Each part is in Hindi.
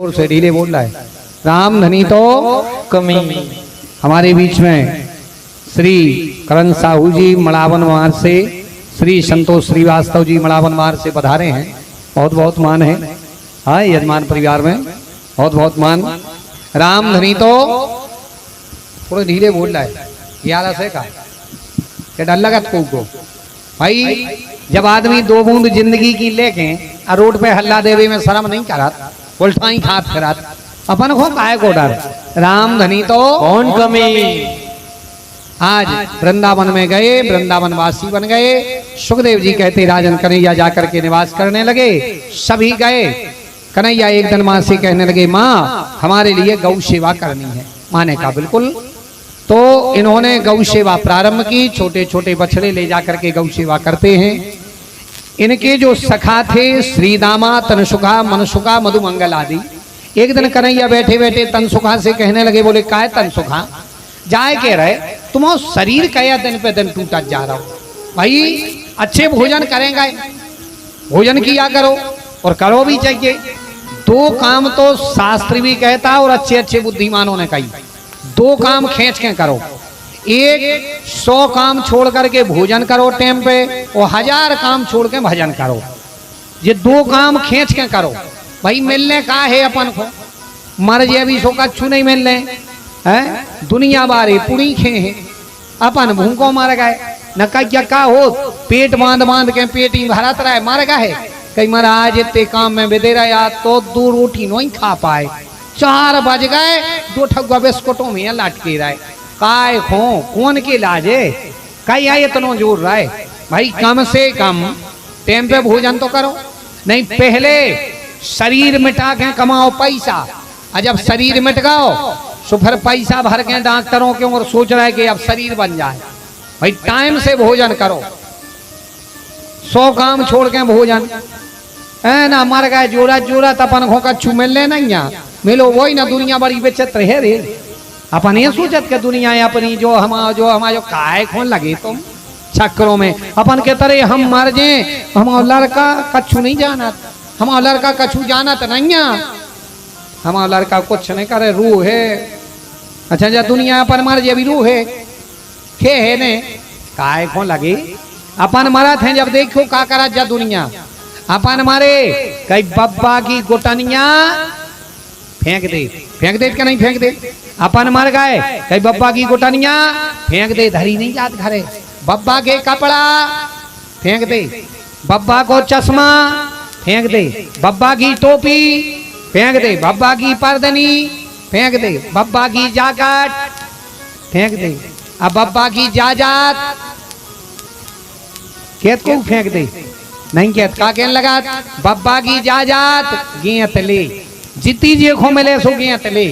जोर से ढीले बोल रहा है। राम धनी तो कमी। हमारे बीच में श्री करण साहू जी मड़ावन मार से, श्री संतोष श्रीवास्तव जी मड़ावन मार से पधारे हैं। बहुत बहुत मान है। हाँ, यजमान परिवार में बहुत बहुत मान। राम धनी तो थोड़ा धीरे बोल रहा है। ग्यारह से का क्या डर लगा को भाई, जब आदमी दो बूंद जिंदगी की लेके रोड पे हल्ला देवे में शर्म नहीं करत, उल्टा ही खात फिरत, अपन को काहे को डर। राम धनी तो कौन कमी। आज वृंदावन में गए, वृंदावन वासी बन गए। सुखदेव जी कहते राजन कन्हैया जाकर के निवास करने लगे। सभी गए। कन्हैया एक दिन माँ से कहने लगे, माँ हमारे लिए गौ सेवा करनी है। माँ ने कहा बिल्कुल। तो इन्होंने गौ सेवा प्रारंभ की। छोटे छोटे बछड़े ले जाकर के गौ सेवा करते हैं। इनके जो सखा थे श्रीदामा, तनसुखा, मनसुखा, मधुमंगल आदि, एक दिन कन्हैया बैठे बैठे तनसुखा से कहने लगे, बोले काय तनसुखा जाए कह रहे, तुम शरीर कया दिन पे दिन टूटा जा रहा हो। भाई अच्छे भोजन करेंगे, भोजन किया करो और करो भी चाहिए। दो काम तो शास्त्र भी कहता और अच्छे अच्छे बुद्धिमानों ने कही, दो काम खींच के करो। एक 100 काम छोड़ करके भोजन करो टाइम पे, और 1000 काम छोड़ के भजन करो। ये दो काम खींच के करो। भाई मिलने का है अपन को, मर जे अभी सो कच्छू नहीं मिलने है। दुनिया बारे पुरी खे हैं, अपन भूखों मर गए। न क्या का हो, पेट बांध बांध के पेट ही भरत रहे, मर गए। कई महाराज इतने काम में बेदे रहा तो 2 रोटी नहीं खा पाए। 4 बज गए, 2 ठगुआ बिस्कुटों में लटके रहे। काय खो कौन के लाजे, कई आए इतना जोर रहा है। भाई कम से कम टाइम पे भोजन तो करो। नहीं पहले शरीर मिटा के कमाओ पैसा, और जब शरीर मिट गओ तो फिर पैसा भर के डॉक्टरों के और सोच रहा है कि अब शरीर बन जाए। भाई टाइम से भोजन करो। 100 काम छोड़ के भोजन है ना। मर गए जोरा जोरा तपन खो कच्छू मिलने नहीं मिलो। वही ना दुनिया बड़ी विचित्र है रे। अपन ये सोचत के दुनिया है अपनी जो हमारा काय खोन लगे तुम चक्रों में। अपन के तरह हम मर जाए, हमारा लड़का कच्छू नहीं जाना, हमारा लड़का कच्छू जाना तो नहीं। हमारा लड़का कुछ नहीं करे, रूह है। अच्छा जा दुनिया अपन मर जे भी रूह है खे है ने काय खोन लगे। अपन मरा थे जब देखो का करा जा दुनिया। अपन मारे कई बब्बा की गोटनिया फेंक दे, फेंक दे क्या नहीं फेंक दे। अपन मर गए कई बब्बा की गोटनिया फेंक दे, धरी नहीं जात घरे। बब्बा के कपड़ा फेंक दे, बब्बा को चश्मा फेंक दे, बब्बा की टोपी फेंक दे, बब्बा की परदनी फेंक दे, बब्बा की जैकेट फेंक दे, अब बब्बा की जाजात खेत को फेंक दे। नहीं कहत का कहने लगा, बब्बा की जाजात गेंत ले, जितनी जे खो मिले सो गेंत ले।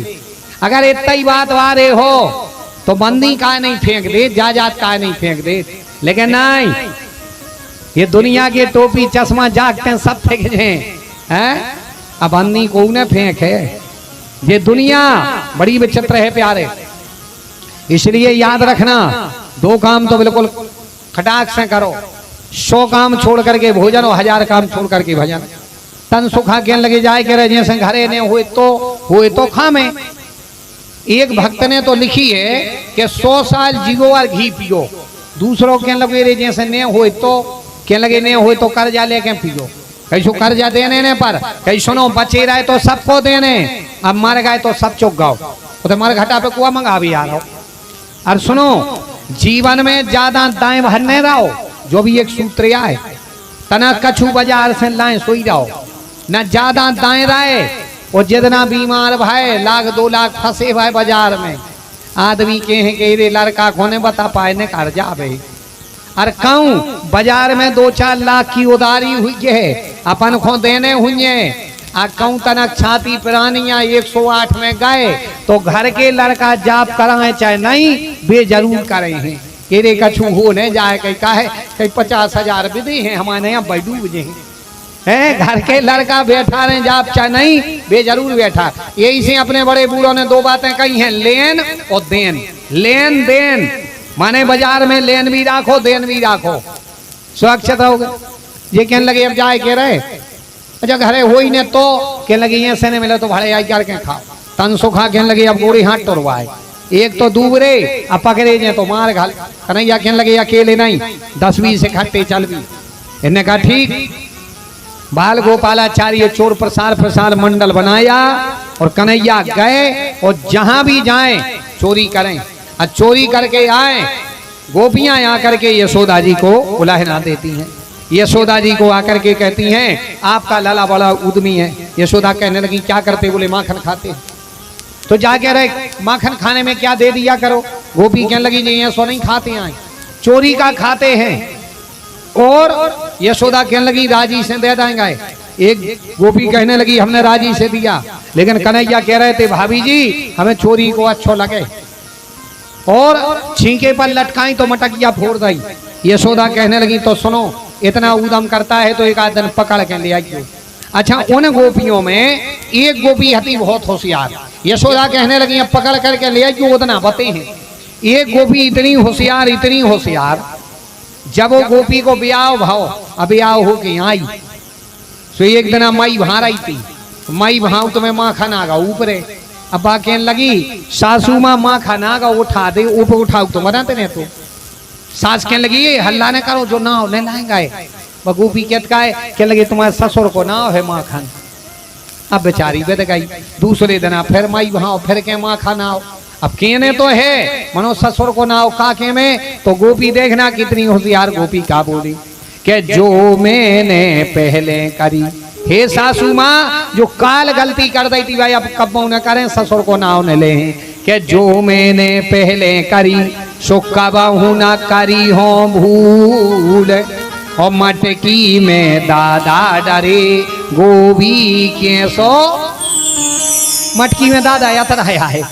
अगर इतना ही बात वारे हो तो बंदी का नहीं फेंक दे, जाजात का नहीं फेंक दे। लेकिन नहीं, ये दुनिया के टोपी चश्मा जागते सब फेंक हैं। अब बंदी को न फेंक है। ये दुनिया बड़ी विचित्र है प्यारे। इसलिए याद रखना, 2 काम तो बिल्कुल खटाक से करो। 100 काम छोड़ करके भोजन और 1000 काम छोड़ करके भजन। तन सुखा कहने लगे जाए के रहे जैसे घरे ने हुए तो खामे। एक भक्त ने तो लिखी है कि 100 साल जियो और घी पियो। दूसरों कहने लगे रे जैसे ने हुए तो कहने लगे ने हुए तो कर्जा लेके पियो। कैसो कर्जा देने ने पर कई सुनो बचे रहे तो सबको देने, अब मर गए तो सब चुक गओ। तो मर घटा पे कुआ मंगा भी आ रहा हो। और सुनो जीवन में ज्यादा दाएं भरने रहो। जो भी एक सूत्र आए तना कछु बाजार से लाए सोई रहो, न ज्यादा दाएं रहे। और जितना बीमार भाई 1,00,000 2 लाख फंसे भाई बाजार में, आदमी के हैं कि रे लड़का कोने बता पाए ने कर जावे। और कहूँ बाजार में 2-4 लाख की उधारी हुई है, अपन को देने हुई है। कहूँ तनक छाती पुरानिया 108 में गए तो घर के लड़का जाप कराए चाहे नहीं वे जरूर करे हैं। केरे कछु हो न जाए कहीं का है कहीं 50,000 विधि हैं हमारे यहाँ बैठू बुझे हैं। घर के लड़का बैठा रहे जाप चाहे नहीं वे जरूर बैठा। यही से अपने बड़े बूढ़ों ने 2 बातें कही हैं, लेन और देन। लेन देन माने बाजार में लेन भी राखो देन भी राखो, सुरक्षित रहोगे। ये कहने लगे अब जाए के रहे अच्छा घरे हो ही ने तो कहने लगे ये से ने मिले तो भाड़े आई कर के खाओ। तन सुखा कहने लगे अब गोड़ी हाथ टोरवाए, एक तो दूबरे अब पकड़े जे तो मार घाल। कन्हैया कहने लगे अकेले नहीं 10-20 इकट्ठे चल भी। इन्हें कहा ठीक। बाल गोपालाचार्य चोर प्रसार मंडल बनाया और कन्हैया गए और जहां भी जाएं चोरी करें और चोरी करके आए। गोपियां आकर के यशोदा जी को उलाहना देती हैं। यशोदा जी को आकर के कहती हैं आपका लाला बड़ा उद्यमी है। यशोदा कहने लगी क्या करते? बोले माखन खाते। तो जाके रहे माखन खाने में क्या दे दिया करो। गोपी कहने लगी जी ये सो नहीं खाते हैं, चोरी का खाते हैं। और यशोदा कहने लगी राजी से दे देंगे। एक गोपी कहने लगी हमने राजी से दिया, लेकिन कन्हैया कह रहे थे भाभी जी हमें चोरी को अच्छो लगे और छींके पर लटकाई तो मटकिया फोड़ दी। यशोदा कहने लगी तो सुनो इतना उदम करता है तो एक आध दिन पकड़ के ले आइयो। अच्छा उन गोपियों में एक गोपी हती बहुत होशियार। यशोदा कहने लगी अब पकड़ करके ले आइयो उतना बते हैं। एक गोपी इतनी होशियार जब वो गोपी को ब्याह भाव अब ब्याह हो के आई तो एक दिन माई वहां रही थी। माई वहां तुम्हें माखन आगा ऊपरे। अब कहने लगी सासू माँ माखन आगा उठा दे ऊपर उठाओ तो बनाते नहीं तो। सास कहने लगी हल्ला न करो जो ना हो न लाएंगे। गोपी कहने लगे तुम्हारे ससुर को ना है माखन। अब बेचारी बेद गई। दूसरे दिन फिर माई वहां फिर के माखन आओ। अब कहने तो है मनो ससुर को ना हो काके में। तो गोपी देखना कितनी होशियार गोपी का बोली कि जो मैंने पहले करी हे सासू माँ जो काल गलती कर दी थी भाई अब कब न करें ससुर को ना होने ले कि जो मैंने पहले करी सो कबहू न करी हो भूल। और मटकी में दादा डरे गोभी के सो मटकी में दादा यात्रा है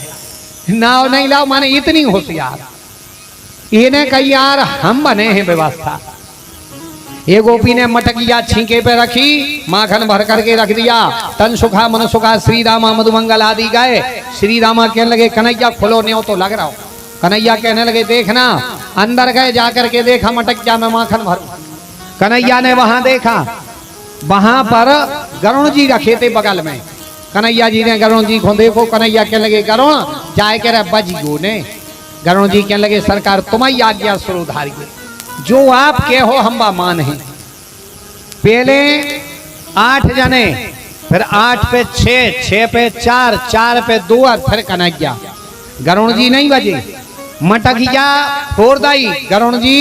नाव नहीं लाओ माने इतनी होशियार। इन्हें कही यार हम बने हैं व्यवस्था। ये गोपी ने मटकिया छींके पे रखी माखन भर करके रख दिया। तन सुखा मन सुखा श्री रामा मधुमंगल आदि गए। श्री रामा कहने लगे कन्हैया खोलो न्यो तो लग रहा हो। कन्हैया कहने लगे देखना। अंदर गए जाकर के देखा मटकिया में माखन भर। कन्हैया ने वहां देखा वहां पर गरुण जी रखे थे बगल में। कन्हैया जी ने गरुण जी को देखो। कन्हैया कहने लगे गरुण जाए कह रहे बज गो ने। गरुण जी कहने लगे सरकार तुम्हारी आज्ञा सुधारिए जो आप के हो हम मान हैं। पहले 8 जने फिर 8 पे 6, 6 पे 4, 4 पे 2 और फिर कन्हैया। गरुण जी नहीं बजे। मटकिया फोड़ दाई गरुण जी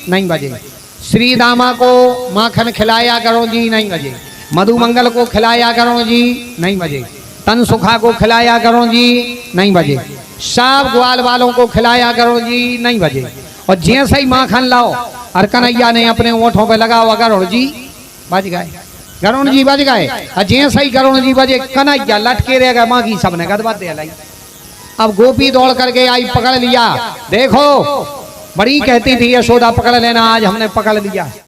नहीं बजे। श्री दामा को माखन खिलाया गरुण जी नहीं बजे। मधुमंगल को खिलाया गरुण जी नहीं बजे। तन सुखा को खिलाया गरुण जी नहीं बजे। सब ग्वाल वालों को खिलाया गरुण जी नहीं बजे। और जैसे ही माखन लाओ और कन्हैया ने अपने ओठों पे लगा हुआ गरुण जी बज गए। गरुण जी बज गए और जैसे ही गरुण जी बजे कन्हैया लटके रह गए। माँ की सबने गदबा दे लाई। अब गोपी दौड़ करके आई पकड़ लिया। देखो बड़ी कहती थी यशोदा पकड़ लेना आज हमने पकड़ लिया।